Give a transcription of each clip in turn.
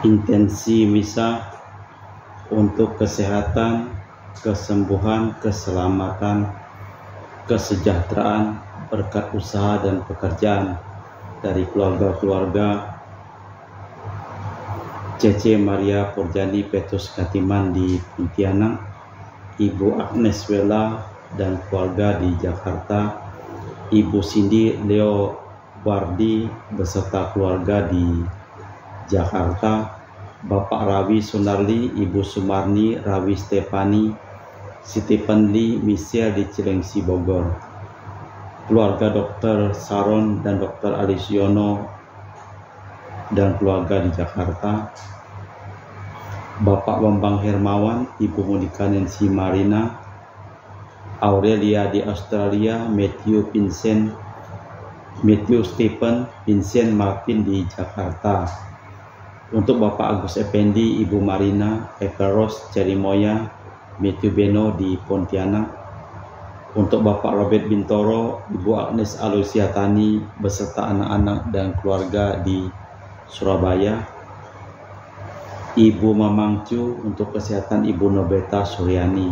intensi misa untuk kesehatan, kesembuhan, keselamatan, kesejahteraan, berkat usaha dan pekerjaan dari keluarga-keluarga Cece Maria Porjani Petrus Katiman di Pontianak, Ibu Agnes Wela dan keluarga di Jakarta, Ibu Cindy Leo Wardi beserta keluarga di Jakarta, Bapak Rawi Sunarli, Ibu Sumarni, Rawi Stefani, Stephen Lee, Michelle di Cilengsi Bogor, keluarga Dr. Saron dan Dr. Alisiono dan keluarga di Jakarta, Bapak Bambang Hermawan, Ibu Monika Nancy Marina, Aurelia di Australia, Matthew Stephen, Vincent Martin di Jakarta. Untuk Bapak Agus Effendi, Ibu Marina, Eperos Cerimoya, Matthew Beno di Pontianak. Untuk Bapak Robert Bintoro, Ibu Agnes Alusiatani beserta anak-anak dan keluarga di Surabaya, Ibu Mamang Cu untuk kesehatan Ibu Nobeta Suryani,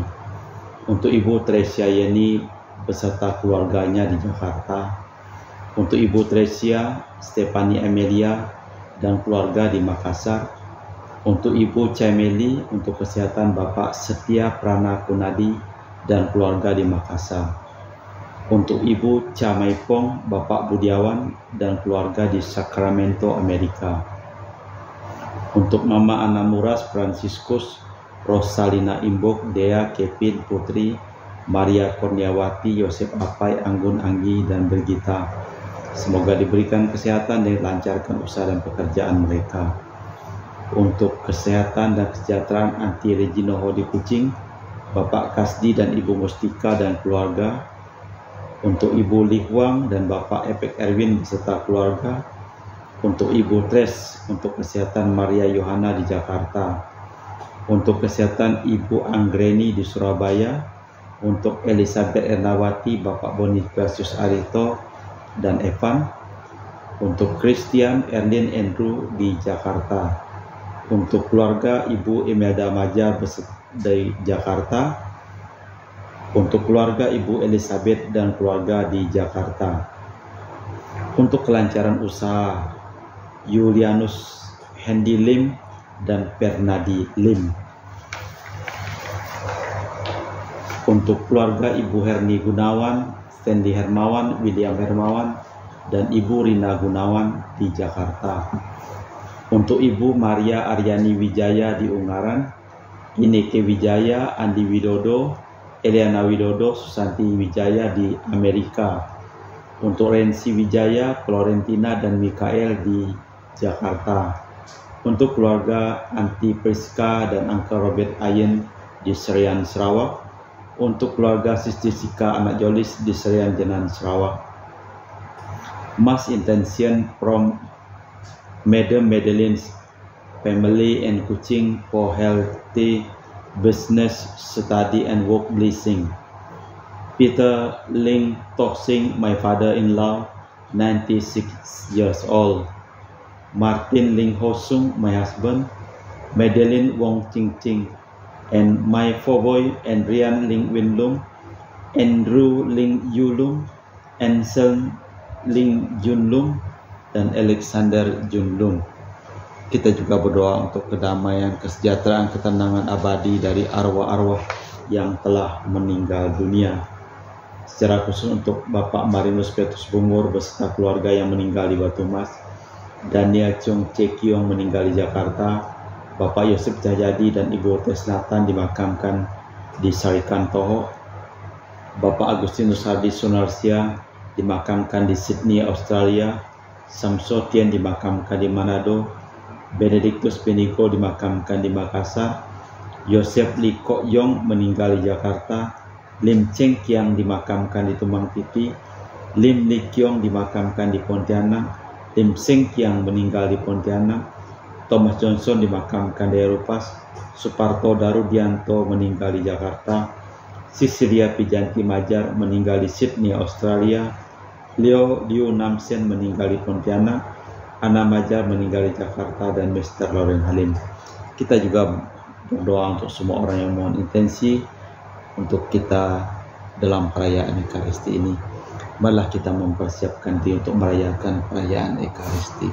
untuk Ibu Tresia Yeni beserta keluarganya di Jakarta, untuk Ibu Tresia Stefani Amelia dan keluarga di Makassar, untuk Ibu Cemeli untuk kesehatan Bapak Setia Prana Kunadi dan keluarga di Makassar, untuk Ibu Camaipong, Bapak Budiawan dan keluarga di Sacramento, Amerika. Untuk Mama Ana Muras, Franciscus, Rosalina Imbok, Dea, Kevin, Putri, Maria Kurniawati, Yosef Apai, Anggun Anggi, dan Brigita. Semoga diberikan kesehatan dan dilancarkan usaha dan pekerjaan mereka. Untuk kesehatan dan kesejahteraan Anti Regino di Kucing, Bapak Kasdi dan Ibu Mustika dan keluarga, untuk Ibu Li Huang dan Bapak Epek Erwin beserta keluarga, untuk Ibu Tres untuk kesehatan Maria Yohana di Jakarta, untuk kesehatan Ibu Anggreni di Surabaya, untuk Elizabeth Ernawati, Bapak Bonifacius Arito dan Evan, untuk Christian Erlin Andrew di Jakarta, untuk keluarga Ibu Imelda Majar dari Jakarta, untuk keluarga Ibu Elizabeth dan keluarga di Jakarta, untuk kelancaran usaha Julianus Hendy Lim dan Fernadi Lim, untuk keluarga Ibu Herni Gunawan, Stanley Hermawan, William Hermawan, dan Ibu Rina Gunawan di Jakarta, untuk Ibu Maria Aryani Wijaya di Ungaran, Ineke Wijaya, Andi Widodo, Eliana Widodo, Susanti Wijaya di Amerika, untuk Rensi Wijaya, Florentina dan Mikael di Jakarta, untuk keluarga Anti Priska dan Uncle Robert Ayen di Serian Sarawak, untuk keluarga Sis Jessica anak Jolis di Serian Jenan Sarawak. Mass intention from Madam Madeline's family and Kuching for healthy business, study and work blessing. Peter Ling Toxing, my father-in-law, 96 years old. Martin Ling Hosung, my husband. Madeline Wong Ching Ching, and my four boy Adrian Ling Winlung, Andrew Ling Yulung, Anselm Ling Junlung, dan Alexander Junlung. Kita juga berdoa untuk kedamaian, kesejahteraan, ketenangan abadi dari arwah-arwah yang telah meninggal dunia. Secara khusus untuk Bapak Marinus Petrus Bungur beserta keluarga yang meninggal di Batumas, Daniel Chung Cekiong meninggal di Jakarta, Bapak Yosef Cahyadi dan Ibu Tesnatan dimakamkan di Sarikantoho, Bapak Agustinus Hardi Sunarsia dimakamkan di Sydney, Australia, Samsotien dimakamkan di Manado, Benedictus Benigo dimakamkan di Makassar, Yosef Lee Kok Yong meninggal di Jakarta, Lim Cheng Kiang dimakamkan di Tumang Titi, Lim Lee Kiong dimakamkan di Pontianak, Lim Seng Kiang meninggal di Pontianak, Thomas Johnson dimakamkan di Eropas, Suparto Darudianto meninggal di Jakarta, Cecilia Pijanti Majar meninggal di Sydney, Australia, Leo Liu Namsen meninggal di Pontianak, Hana Maja meninggal di Jakarta, dan Mr. Lauren Halim. Kita juga berdoa untuk semua orang yang mohon intensi untuk kita dalam perayaan Ekaristi ini. Marilah kita mempersiapkan diri untuk merayakan perayaan Ekaristi.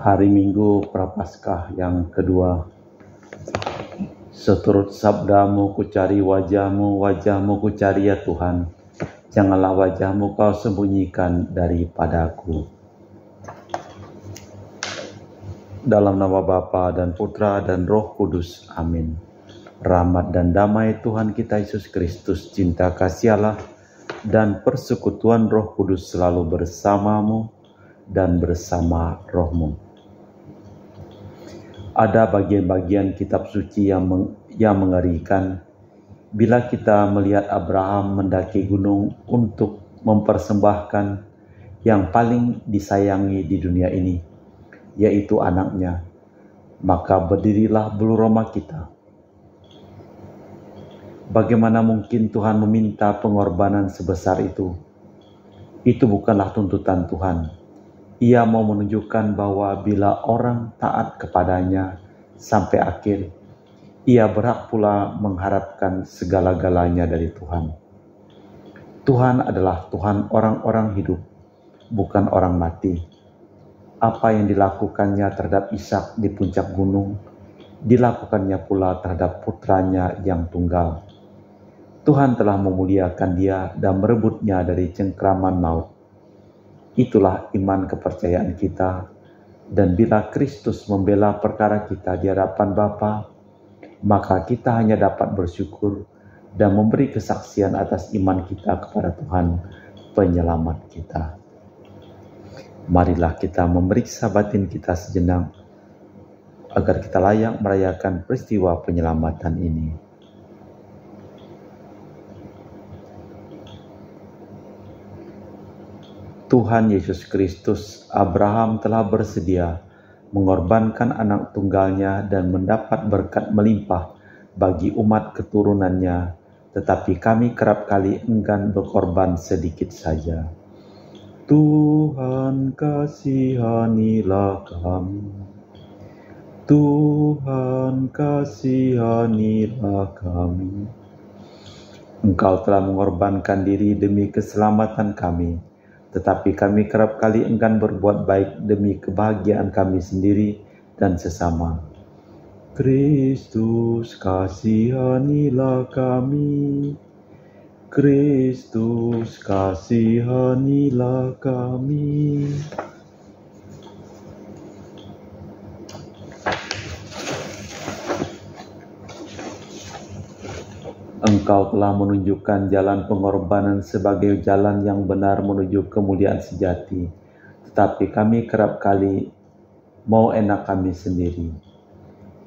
Hari Minggu Prapaskah yang kedua. Seturut sabdamu ku cari wajahmu, wajahmu ku cari ya Tuhan. Janganlah wajahmu kau sembunyikan daripadaku. Dalam nama Bapa dan Putra dan Roh Kudus. Amin. Rahmat dan damai Tuhan kita Yesus Kristus, cinta kasih Allah, dan persekutuan Roh Kudus selalu bersamamu dan bersama rohmu. Ada bagian-bagian kitab suci yang mengerikan bila kita melihat Abraham mendaki gunung untuk mempersembahkan yang paling disayangi di dunia ini, yaitu anaknya. Maka berdirilah bulu roma kita. Bagaimana mungkin Tuhan meminta pengorbanan sebesar itu? Itu bukanlah tuntutan Tuhan. Ia mau menunjukkan bahwa bila orang taat kepadanya sampai akhir, ia berhak pula mengharapkan segala-galanya dari Tuhan. Tuhan adalah Tuhan orang-orang hidup, bukan orang mati. Apa yang dilakukannya terhadap Ishak di puncak gunung, dilakukannya pula terhadap putranya yang tunggal. Tuhan telah memuliakan dia dan merebutnya dari cengkraman maut. Itulah iman kepercayaan kita, dan bila Kristus membela perkara kita di hadapan Bapa, maka kita hanya dapat bersyukur dan memberi kesaksian atas iman kita kepada Tuhan penyelamat kita. Marilah kita memeriksa batin kita sejenak agar kita layak merayakan peristiwa penyelamatan ini. Tuhan Yesus Kristus, Abraham telah bersedia mengorbankan anak tunggalnya dan mendapat berkat melimpah bagi umat keturunannya, tetapi kami kerap kali enggan berkorban sedikit saja. Tuhan kasihanilah kami, Tuhan kasihanilah kami. Engkau telah mengorbankan diri demi keselamatan kami, tetapi kami kerap kali enggan berbuat baik demi kebahagiaan kami sendiri dan sesama. Kristus kasihanilah kami, Kristus kasihanilah kami. Engkau telah menunjukkan jalan pengorbanan sebagai jalan yang benar menuju kemuliaan sejati. Tetapi kami kerap kali mau enak kami sendiri.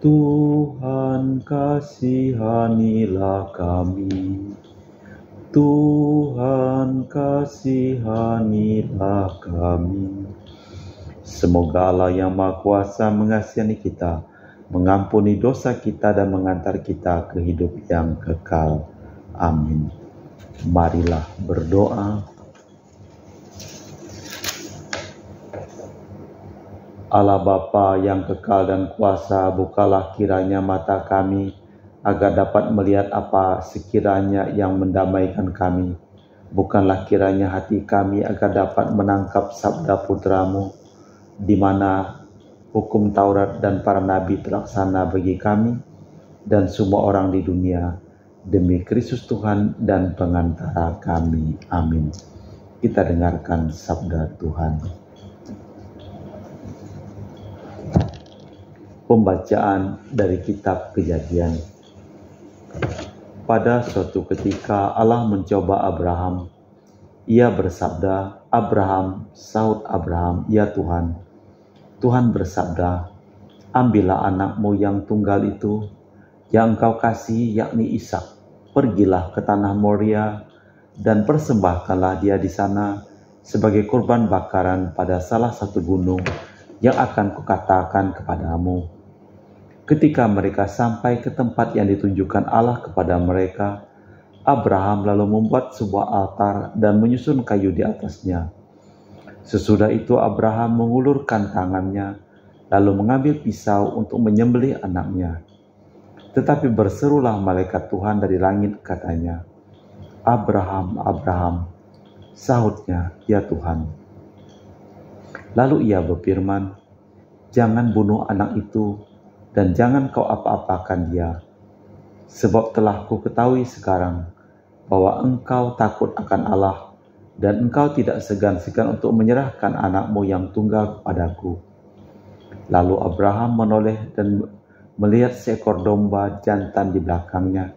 Tuhan kasihanilah kami, Tuhan kasihanilah kami. Semoga Allah yang Maha Kuasa mengasihi kita, mengampuni dosa kita dan mengantar kita ke hidup yang kekal. Amin. Marilah berdoa. Allah Bapa yang kekal dan kuasa, bukalah kiranya mata kami agar dapat melihat apa sekiranya yang mendamaikan kami. Bukanlah kiranya hati kami agar dapat menangkap sabda putra-Mu, di mana hukum Taurat dan para nabi terlaksana bagi kami dan semua orang di dunia, demi Kristus Tuhan dan pengantara kami. Amin. Kita dengarkan sabda Tuhan. Pembacaan dari kitab Kejadian. Pada suatu ketika Allah mencoba Abraham. Ia bersabda, "Abraham," sahut Abraham, "Ya Tuhan." Tuhan bersabda, "Ambillah anakmu yang tunggal itu, yang engkau kasihi, yakni Ishak. Pergilah ke tanah Moria dan persembahkanlah dia di sana sebagai kurban bakaran pada salah satu gunung yang akan kukatakan kepadamu." Ketika mereka sampai ke tempat yang ditunjukkan Allah kepada mereka, Abraham lalu membuat sebuah altar dan menyusun kayu di atasnya. Sesudah itu Abraham mengulurkan tangannya, lalu mengambil pisau untuk menyembelih anaknya. Tetapi berserulah malaikat Tuhan dari langit, katanya, "Abraham, Abraham." Sahutnya, "Ya Tuhan." Lalu ia berfirman, "Jangan bunuh anak itu, dan jangan kau apa-apakan dia. Sebab telah ku ketahui sekarang bahwa engkau takut akan Allah, dan engkau tidak segan-segan untuk menyerahkan anakmu yang tunggal kepadaku." Lalu Abraham menoleh dan melihat seekor domba jantan di belakangnya,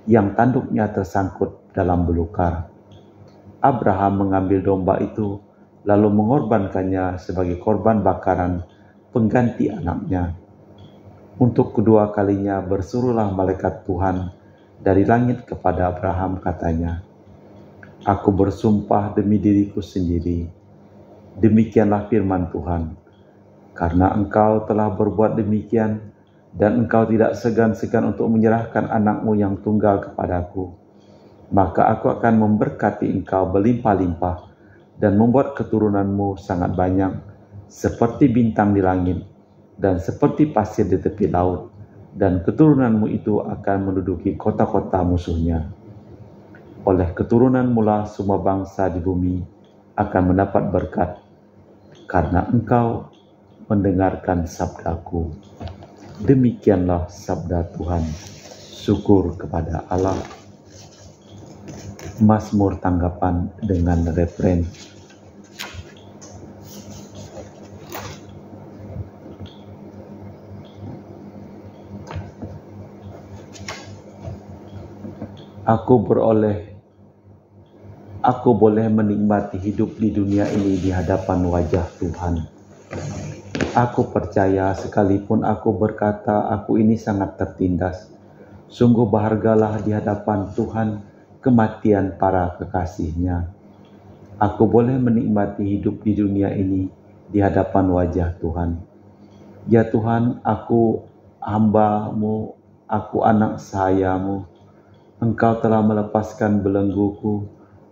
yang tanduknya tersangkut dalam belukar. Abraham mengambil domba itu, lalu mengorbankannya sebagai korban bakaran pengganti anaknya. Untuk kedua kalinya bersuruhlah malaikat Tuhan dari langit kepada Abraham, katanya, "Aku bersumpah demi diriku sendiri, demikianlah firman Tuhan, karena engkau telah berbuat demikian, dan engkau tidak segan-segan untuk menyerahkan anakmu yang tunggal kepadaku, maka aku akan memberkati engkau berlimpah-limpah dan membuat keturunanmu sangat banyak, seperti bintang di langit dan seperti pasir di tepi laut, dan keturunanmu itu akan menduduki kota-kota musuhnya. Oleh keturunanmu lah semua bangsa di bumi akan mendapat berkat, karena engkau mendengarkan sabdaku." Demikianlah sabda Tuhan. Syukur kepada Allah. Mazmur tanggapan dengan refren. Aku boleh menikmati hidup di dunia ini di hadapan wajah Tuhan. Aku percaya sekalipun aku berkata aku ini sangat tertindas, sungguh berhargalah di hadapan Tuhan kematian para kekasihnya. Aku boleh menikmati hidup di dunia ini di hadapan wajah Tuhan. Ya Tuhan, aku hamba-Mu, aku anak sahaja-Mu. Engkau telah melepaskan belengguku.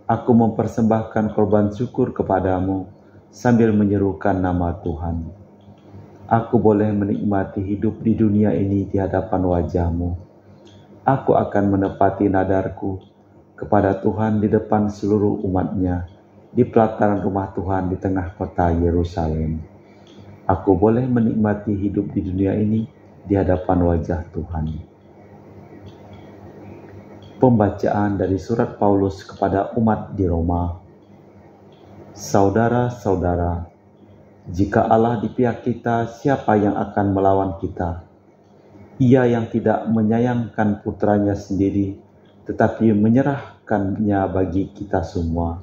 Aku mempersembahkan korban syukur kepadamu sambil menyerukan nama Tuhan. Aku boleh menikmati hidup di dunia ini di hadapan wajah-Mu. Aku akan menepati nadarku kepada Tuhan di depan seluruh umat-Nya, di pelataran rumah Tuhan di tengah kota Yerusalem. Aku boleh menikmati hidup di dunia ini di hadapan wajah Tuhan. Pembacaan dari surat Paulus kepada umat di Roma. Saudara-saudara, jika Allah di pihak kita, siapa yang akan melawan kita? Ia yang tidak menyayangkan putranya sendiri, tetapi menyerahkannya bagi kita semua.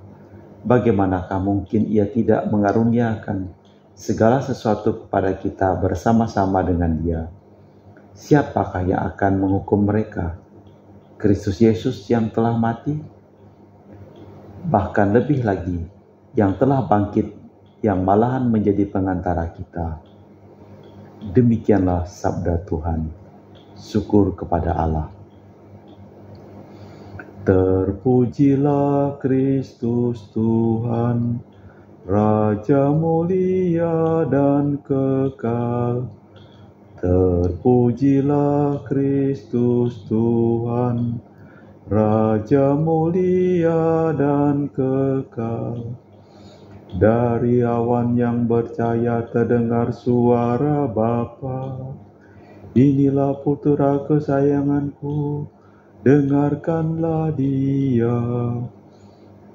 Bagaimanakah mungkin ia tidak mengaruniakan segala sesuatu kepada kita bersama-sama dengan Dia? Siapakah yang akan menghukum mereka? Kristus Yesus yang telah mati? Bahkan lebih lagi, yang telah bangkit, yang malahan menjadi pengantara kita. Demikianlah sabda Tuhan. Syukur kepada Allah. Terpujilah Kristus Tuhan, Raja mulia dan kekal. Terpujilah Kristus Tuhan, Raja mulia dan kekal. Dari awan yang bercahaya terdengar suara Bapa. Inilah putera kesayanganku, dengarkanlah Dia.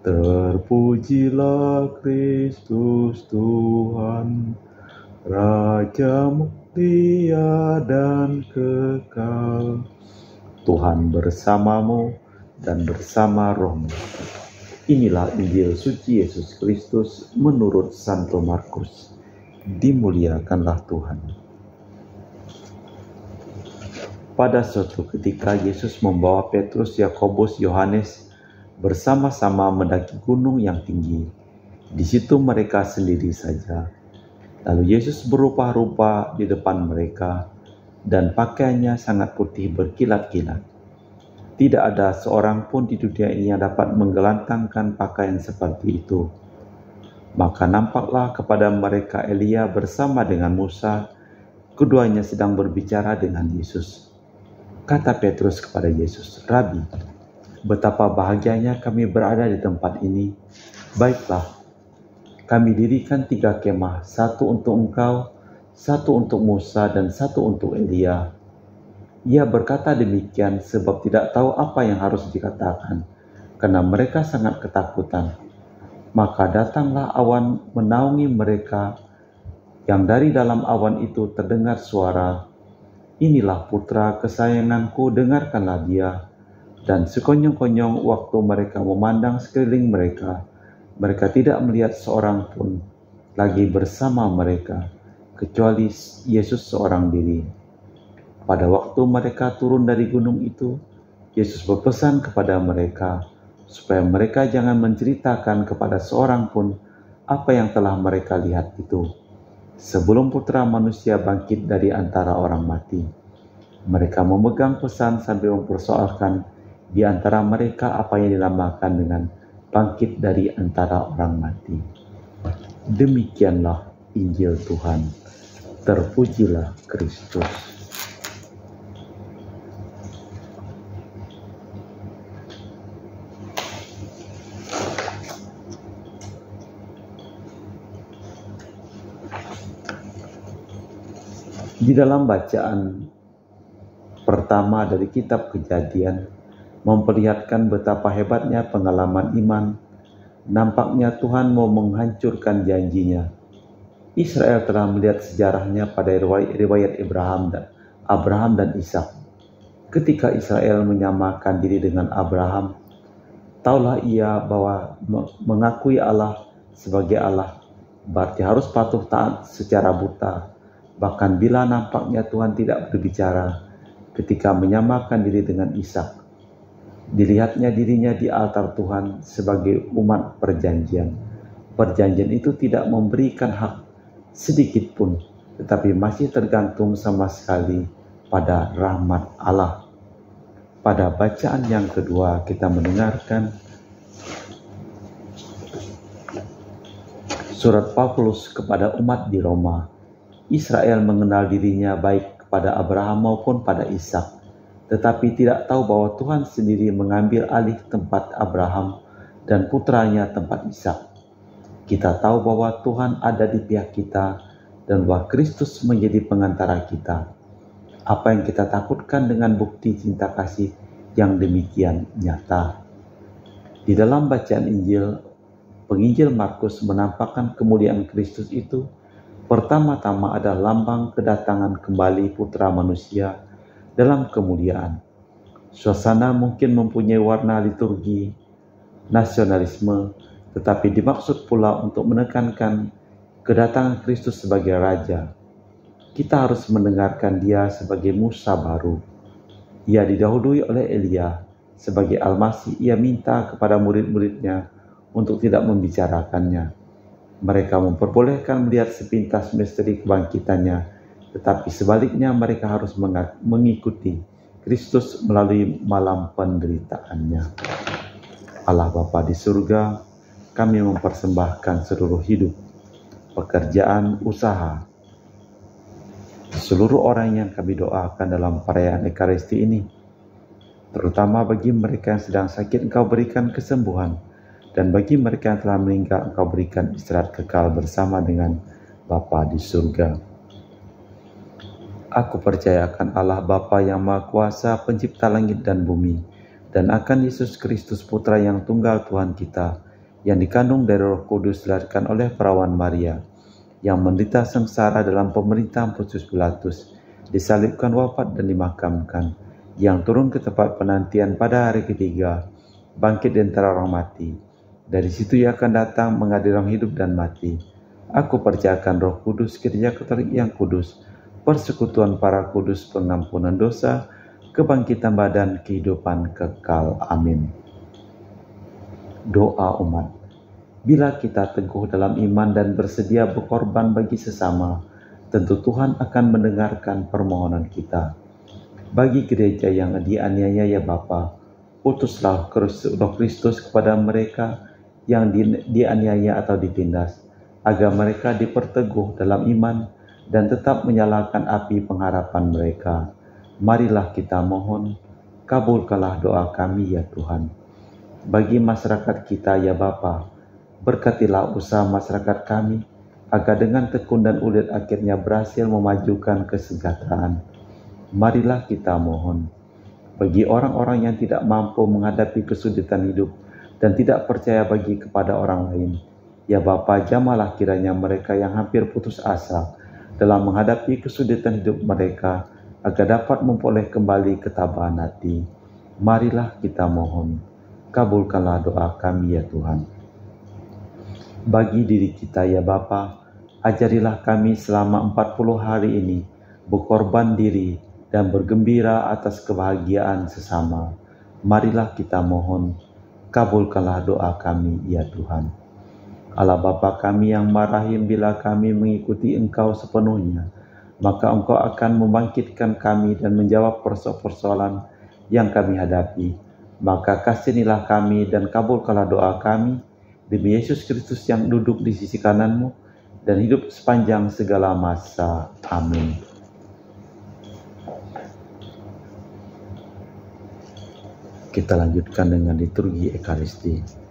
Terpujilah Kristus Tuhan, Raja mulia dan kekal. Tuhan bersamamu dan bersama rohmu. Inilah Injil suci Yesus Kristus menurut Santo Markus. Dimuliakanlah Tuhan. Pada suatu ketika Yesus membawa Petrus, Yakobus, Yohanes bersama-sama mendaki gunung yang tinggi. Di situ mereka sendiri saja. Lalu Yesus berubah-ubah di depan mereka, dan pakaiannya sangat putih berkilat-kilat. Tidak ada seorang pun di dunia ini yang dapat menggelantangkan pakaian seperti itu. Maka nampaklah kepada mereka Elia bersama dengan Musa, keduanya sedang berbicara dengan Yesus. Kata Petrus kepada Yesus, "Rabi, betapa bahagianya kami berada di tempat ini. Baiklah, kami dirikan 3 kemah, 1 untuk engkau, 1 untuk Musa, dan 1 untuk Elia." Ia berkata demikian sebab tidak tahu apa yang harus dikatakan, karena mereka sangat ketakutan. Maka datanglah awan menaungi mereka, yang dari dalam awan itu terdengar suara, "Inilah putra kesayanganku, dengarkanlah dia." Dan sekonyong-konyong waktu mereka memandang sekeliling mereka, mereka tidak melihat seorang pun lagi bersama mereka, kecuali Yesus seorang diri. Pada waktu mereka turun dari gunung itu, Yesus berpesan kepada mereka, supaya mereka jangan menceritakan kepada seorang pun apa yang telah mereka lihat itu, sebelum Putra Manusia bangkit dari antara orang mati. Mereka memegang pesan sambil mempersoalkan di antara mereka apa yang dinamakan dengan bangkit dari antara orang mati. Demikianlah Injil Tuhan. Terpujilah Kristus. Di dalam bacaan pertama dari kitab Kejadian memperlihatkan betapa hebatnya pengalaman iman. Nampaknya Tuhan mau menghancurkan janjinya. Israel telah melihat sejarahnya pada riwayat Abraham dan Ishak. Ketika Israel menyamakan diri dengan Abraham, taulah ia bahwa mengakui Allah sebagai Allah berarti harus patuh taat secara buta. Bahkan bila nampaknya Tuhan tidak berbicara ketika menyamakan diri dengan Ishak, dilihatnya dirinya di altar Tuhan sebagai umat perjanjian. Perjanjian itu tidak memberikan hak sedikit pun, tetapi masih tergantung sama sekali pada rahmat Allah. Pada bacaan yang kedua kita mendengarkan surat Paulus kepada umat di Roma. Israel mengenal dirinya baik kepada Abraham maupun pada Ishak, tetapi tidak tahu bahwa Tuhan sendiri mengambil alih tempat Abraham dan putranya tempat Ishak. Kita tahu bahwa Tuhan ada di pihak kita dan bahwa Kristus menjadi pengantara kita. Apa yang kita takutkan dengan bukti cinta kasih yang demikian nyata. Di dalam bacaan Injil, penginjil Markus menampakkan kemuliaan Kristus itu pertama-tama adalah lambang kedatangan kembali Putra Manusia dalam kemuliaan. Suasana mungkin mempunyai warna liturgi, nasionalisme, tetapi dimaksud pula untuk menekankan kedatangan Kristus sebagai Raja. Kita harus mendengarkan Dia sebagai Musa baru. Ia didahului oleh Elia. Sebagai Al-Masih, Ia minta kepada murid-muridnya untuk tidak membicarakannya. Mereka memperbolehkan melihat sepintas misteri kebangkitannya, tetapi sebaliknya mereka harus mengikuti Kristus melalui malam penderitaannya. Allah Bapa di surga, kami mempersembahkan seluruh hidup, pekerjaan, usaha, seluruh orang yang kami doakan dalam perayaan Ekaristi ini, terutama bagi mereka yang sedang sakit, Engkau berikan kesembuhan, dan bagi mereka yang telah meninggal, Engkau berikan istirahat kekal bersama dengan Bapa di surga. Aku percaya akan Allah Bapa yang Maha Kuasa, pencipta langit dan bumi, dan akan Yesus Kristus Putra yang tunggal Tuhan kita, yang dikandung dari Roh Kudus, dilahirkan oleh perawan Maria, yang menderita sengsara dalam pemerintahan Pontius Pilatus, disalibkan, wafat dan dimakamkan, yang turun ke tempat penantian pada hari ketiga, bangkit di antara orang mati. Dari situ Ia akan datang mengadili orang hidup dan mati. Aku percayakan Roh Kudus, Gereja Katolik yang kudus, persekutuan para kudus, pengampunan dosa, kebangkitan badan, kehidupan kekal. Amin. Doa umat. Bila kita teguh dalam iman dan bersedia berkorban bagi sesama, tentu Tuhan akan mendengarkan permohonan kita. Bagi gereja yang dianiaya ya Bapa, utuslah Roh Kristus kepada mereka yang dianiaya atau ditindas, agar mereka diperteguh dalam iman dan tetap menyalakan api pengharapan mereka. Marilah kita mohon, kabulkanlah doa kami ya Tuhan. Bagi masyarakat kita ya Bapa, berkatilah usaha masyarakat kami, agar dengan tekun dan ulet akhirnya berhasil memajukan kesejahteraan. Marilah kita mohon, bagi orang-orang yang tidak mampu menghadapi kesulitan hidup dan tidak percaya bagi kepada orang lain, ya Bapa, jamalah kiranya mereka yang hampir putus asa dalam menghadapi kesulitan hidup mereka, agar dapat memperoleh kembali ketabahan hati. Marilah kita mohon, kabulkanlah doa kami ya Tuhan. Bagi diri kita ya Bapa, ajarilah kami selama 40 hari ini berkorban diri dan bergembira atas kebahagiaan sesama. Marilah kita mohon, kabulkanlah doa kami ya Tuhan. Allah Bapa kami yang marahim, bila kami mengikuti Engkau sepenuhnya, maka Engkau akan membangkitkan kami dan menjawab persoalan yang kami hadapi. Maka kasihanilah kami dan kabulkanlah doa kami, demi Yesus Kristus yang duduk di sisi kanan-Mu dan hidup sepanjang segala masa. Amin. Kita lanjutkan dengan liturgi Ekaristi.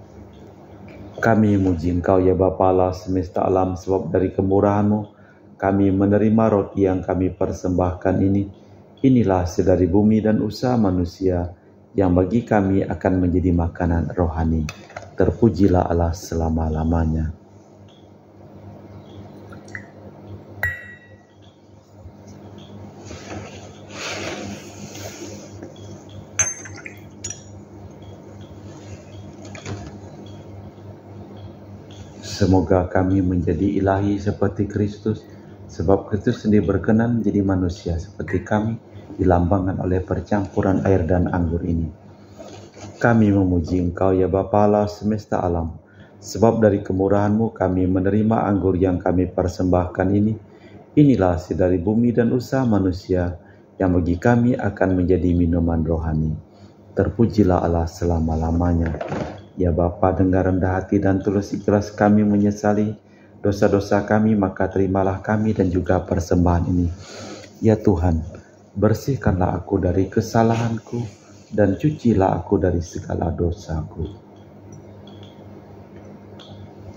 Kami muji Engkau ya Bapa Allah semesta alam, sebab dari kemurahan-Mu kami menerima roti yang kami persembahkan ini. Inilah hasil dari bumi dan usaha manusia, yang bagi kami akan menjadi makanan rohani. Terpujilah Allah selama-lamanya. Semoga kami menjadi ilahi seperti Kristus, sebab Kristus sendiri berkenan menjadi manusia seperti kami, dilambangkan oleh percampuran air dan anggur ini. Kami memuji Engkau ya Bapa Allah semesta alam, sebab dari kemurahan-Mu kami menerima anggur yang kami persembahkan ini. Inilah hasil dari bumi dan usaha manusia, yang bagi kami akan menjadi minuman rohani. Terpujilah Allah selama-lamanya. Ya Bapa, dengar rendah hati dan tulus ikhlas kami menyesali dosa-dosa kami, maka terimalah kami dan juga persembahan ini. Ya Tuhan, bersihkanlah aku dari kesalahanku dan cucilah aku dari segala dosaku.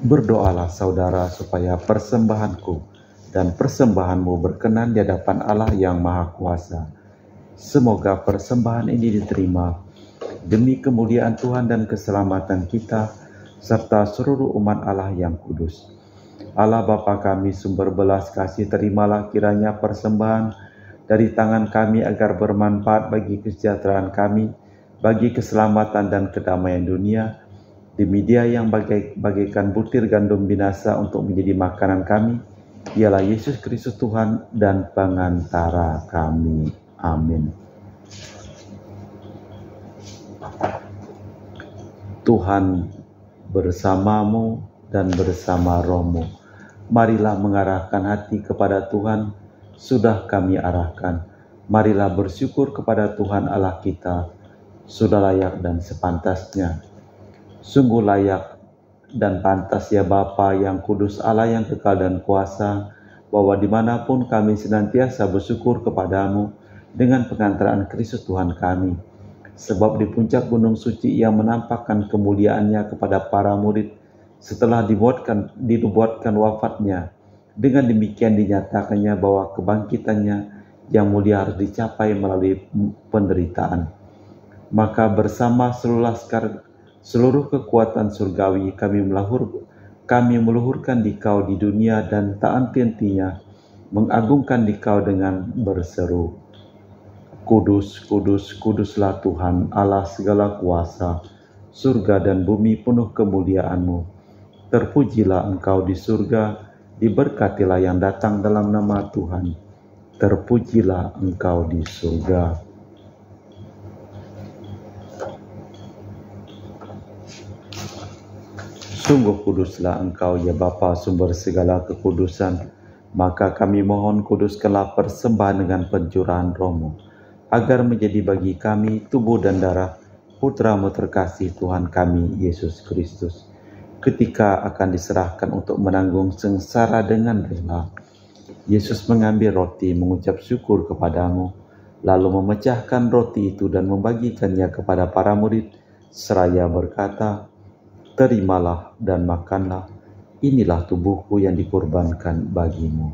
Berdoalah saudara supaya persembahanku dan persembahanmu berkenan di hadapan Allah yang Maha Kuasa. Semoga persembahan ini diterima demi kemuliaan Tuhan dan keselamatan kita, serta seluruh umat Allah yang kudus. Allah Bapa kami sumber belas kasih, terimalah kiranya persembahan dari tangan kami agar bermanfaat bagi kesejahteraan kami, bagi keselamatan dan kedamaian dunia, demi Dia yang bagaikan butir gandum binasa untuk menjadi makanan kami, ialah Yesus Kristus Tuhan dan pengantara kami. Amin. Tuhan bersamamu dan bersama rohmu. Marilah mengarahkan hati kepada Tuhan, sudah kami arahkan. Marilah bersyukur kepada Tuhan Allah kita, sudah layak dan sepantasnya. Sungguh layak dan pantas ya Bapa yang kudus, Allah yang kekal dan kuasa, bahwa dimanapun kami senantiasa bersyukur kepadamu dengan pengantaraan Kristus Tuhan kami. Sebab di puncak gunung suci Ia menampakkan kemuliaannya kepada para murid setelah dinubuatkan wafatnya. Dengan demikian dinyatakannya bahwa kebangkitannya yang mulia harus dicapai melalui penderitaan. Maka bersama seluruh kekuatan surgawi kami meluhurkan Dikau di dunia, dan tak henti-hentinya mengagungkan Dikau dengan berseru, Kudus, kudus, kuduslah Tuhan Allah segala kuasa, surga dan bumi penuh kemuliaan-Mu. Terpujilah Engkau di surga, diberkatilah yang datang dalam nama Tuhan. Terpujilah Engkau di surga. Sungguh kuduslah Engkau ya Bapa, sumber segala kekudusan. Maka kami mohon, kuduskanlah persembahan dengan pencurahan Roh-Mu, agar menjadi bagi kami tubuh dan darah Putra-Mu terkasih Tuhan kami Yesus Kristus. Ketika akan diserahkan untuk menanggung sengsara dengan rela, Yesus mengambil roti, mengucap syukur kepadamu, lalu memecahkan roti itu dan membagikannya kepada para murid, seraya berkata, "Terimalah dan makanlah, inilah tubuhku yang dikorbankan bagimu."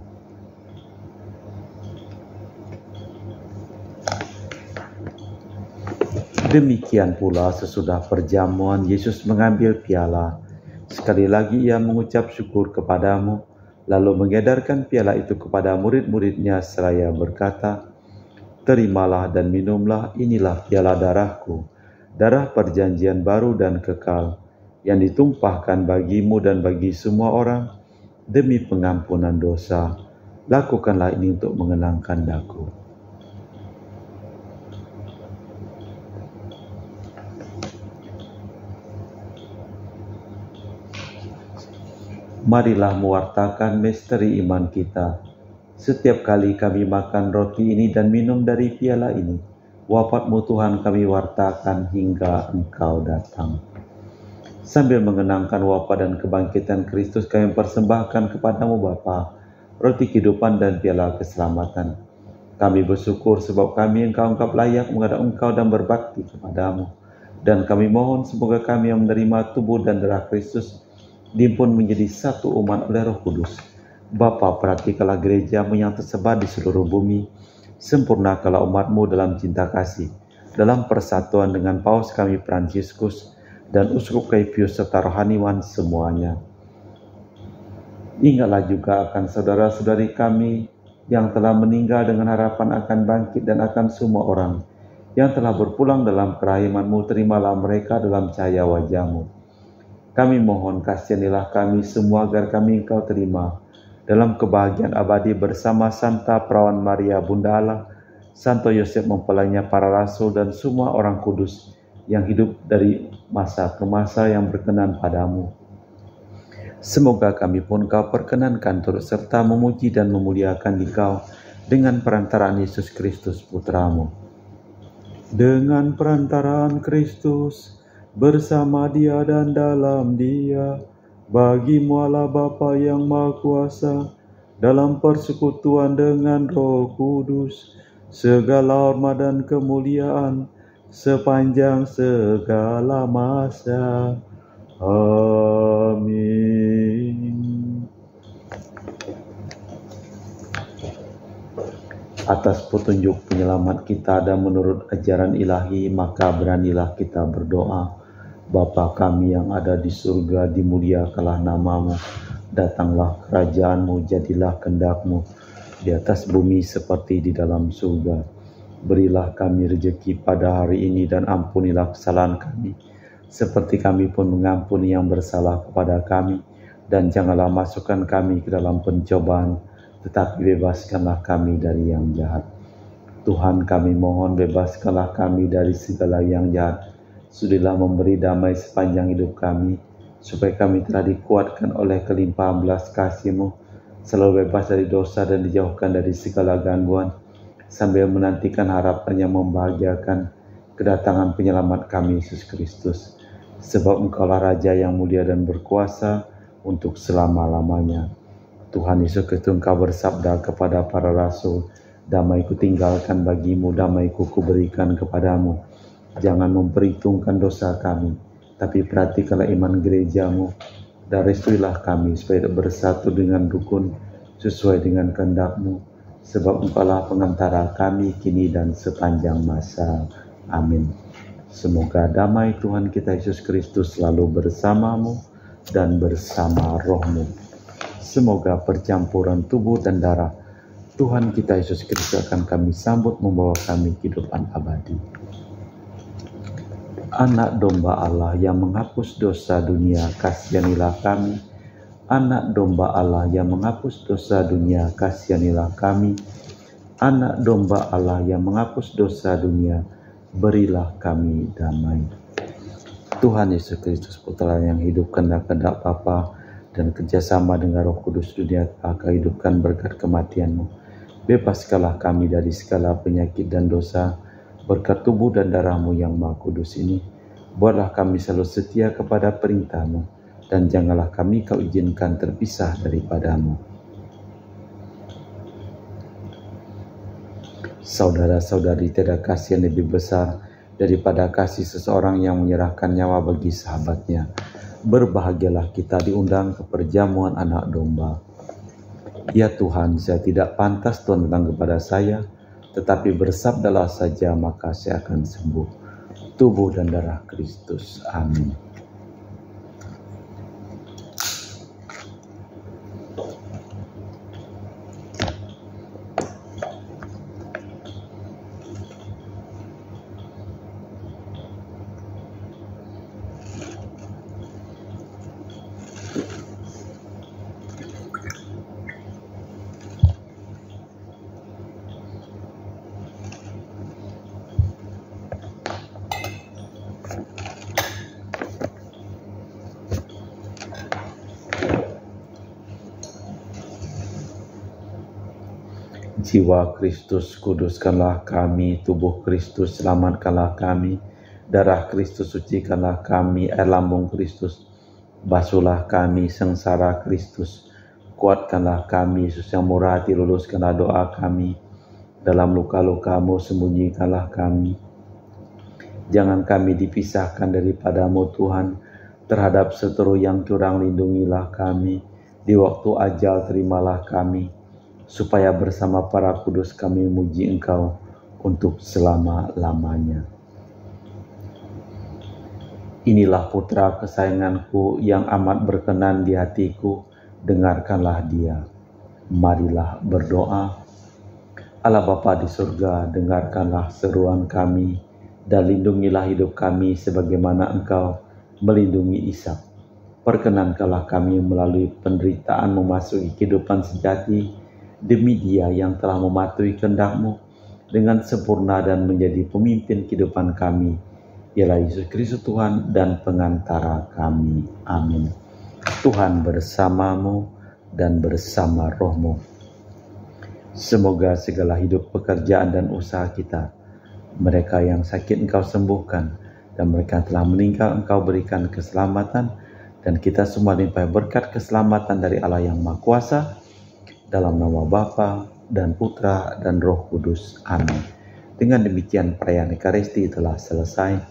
Demikian pula sesudah perjamuan, Yesus mengambil piala. Sekali lagi ia mengucap syukur kepadamu, lalu mengedarkan piala itu kepada murid-muridnya seraya berkata, "Terimalah dan minumlah, inilah piala darahku, darah perjanjian baru dan kekal, yang ditumpahkan bagimu dan bagi semua orang demi pengampunan dosa. Lakukanlah ini untuk mengenangkan Aku." Marilah mewartakan misteri iman kita. Setiap kali kami makan roti ini dan minum dari piala ini, wafat-Mu Tuhan kami wartakan hingga Engkau datang. Sambil mengenangkan wafat dan kebangkitan Kristus, kami persembahkan kepadamu Bapa, roti kehidupan dan piala keselamatan. Kami bersyukur sebab kami Engkau anggap layak menghadap Engkau dan berbakti kepadamu. Dan kami mohon semoga kami yang menerima tubuh dan darah Kristus diimpun menjadi satu umat oleh Roh Kudus. Bapa, perhatikanlah gereja-Mu yang tersebar di seluruh bumi. Sempurnakanlah umat-Mu dalam cinta kasih, dalam persatuan dengan Paus kami Fransiskus dan Uskup Kaipius serta rohaniwan semuanya. Ingatlah juga akan saudara-saudari kami yang telah meninggal dengan harapan akan bangkit dan akan semua orang yang telah berpulang dalam kerahiman-Mu. Terimalah mereka dalam cahaya wajah-Mu. Kami mohon kasihanilah kami semua agar kami Engkau terima dalam kebahagiaan abadi bersama Santa Perawan Maria Bunda Allah, Santo Yosef mempelainya para rasul dan semua orang kudus yang hidup dari masa ke masa yang berkenan padamu. Semoga kami pun Kau perkenankan turut serta memuji dan memuliakan Dikau dengan perantaraan Yesus Kristus Putra-Mu. Dengan perantaraan Kristus, bersama Dia dan dalam Dia, bagi-Mu Allah Bapa yang Maha Kuasa, dalam persekutuan dengan Roh Kudus, segala hormat dan kemuliaan sepanjang segala masa. Amin. Atas petunjuk penyelamat kita dan menurut ajaran ilahi, maka beranilah kita berdoa. Bapa kami yang ada di surga, dimuliakanlah nama-Mu, datanglah kerajaan-Mu, jadilah kehendak-Mu di atas bumi seperti di dalam surga. Berilah kami rezeki pada hari ini dan ampunilah kesalahan kami, seperti kami pun mengampuni yang bersalah kepada kami. Dan janganlah masukkan kami ke dalam pencobaan, tetapi bebaskanlah kami dari yang jahat. Tuhan, kami mohon bebaskanlah kami dari segala yang jahat. Sudilah memberi damai sepanjang hidup kami, supaya kami telah dikuatkan oleh kelimpahan belas kasih-Mu, selalu bebas dari dosa dan dijauhkan dari segala gangguan, sambil menantikan harapan yang membahagiakan kedatangan penyelamat kami, Yesus Kristus. Sebab Engkaulah Raja yang mulia dan berkuasa untuk selama-lamanya. Tuhan Yesus Kristus, Engkau bersabda kepada para rasul, "Damai-Ku tinggalkan bagimu, damai-Ku kuberikan kepadamu. Jangan memperhitungkan dosa kami, tapi perhatikanlah iman gereja-Mu, dan restuilah kami supaya bersatu dengan rukun sesuai dengan kehendak-Mu, sebab Engkaulah pengantara kami kini dan sepanjang masa. Amin." Semoga damai Tuhan kita Yesus Kristus selalu bersamamu dan bersama roh-Mu. Semoga percampuran tubuh dan darah Tuhan kita Yesus Kristus akan kami sambut membawa kami kehidupan abadi. Anak domba Allah yang menghapus dosa dunia, kasihanilah kami. Anak domba Allah yang menghapus dosa dunia, kasihanilah kami. Anak domba Allah yang menghapus dosa dunia, berilah kami damai. Tuhan Yesus Kristus, Putra yang hidup kehendak Bapa dan kerjasama dengan Roh Kudus, dunia akan hidupkan berkat kematian-Mu. Bebaskanlah kami dari segala penyakit dan dosa, berkat tubuh dan darah-Mu yang Maha Kudus ini. Buatlah kami selalu setia kepada perintah-Mu, dan janganlah kami Kau izinkan terpisah daripadamu. Saudara-saudari, tiada kasih yang lebih besar daripada kasih seseorang yang menyerahkan nyawa bagi sahabatnya. Berbahagialah kita diundang ke perjamuan anak domba. Ya Tuhan, saya tidak pantas Tuhan datang kepada saya, tetapi bersabdalah saja maka saya akan sembuh. Tubuh dan darah Kristus. Amin. Jiwa Kristus, kuduskanlah kami. Tubuh Kristus, selamatkanlah kami. Darah Kristus, sucikanlah kami. Air lambung Kristus, basuhlah kami. Sengsara Kristus, kuatkanlah kami. Yesus yang murah hati, luluskanlah doa kami. Dalam luka-lukamu, sembunyikanlah kami. Jangan kami dipisahkan daripadamu Tuhan. Terhadap seteru yang curang, lindungilah kami. Di waktu ajal, terimalah kami, supaya bersama para kudus kami memuji Engkau untuk selama-lamanya. Inilah putra kesayanganku yang amat berkenan di hatiku, dengarkanlah dia. Marilah berdoa. Allah Bapa di surga, dengarkanlah seruan kami, dan lindungilah hidup kami sebagaimana Engkau melindungi Ishak. Perkenankanlah kami melalui penderitaan memasuki kehidupan sejati, demi Dia yang telah mematuhi kehendak-Mu dengan sempurna dan menjadi pemimpin kehidupan kami, ialah Yesus Kristus Tuhan dan pengantara kami. Amin. Tuhan bersamamu dan bersama rohmu. Semoga segala hidup, pekerjaan dan usaha kita, mereka yang sakit Engkau sembuhkan, dan mereka yang telah meninggal Engkau berikan keselamatan, dan kita semua dilimpahi berkat keselamatan dari Allah yang Maha Kuasa, dalam nama Bapa dan Putra dan Roh Kudus. Amin. Dengan demikian perayaan Ekaristi telah selesai.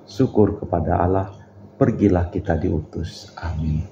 Syukur kepada Allah. Pergilah kita diutus. Amin.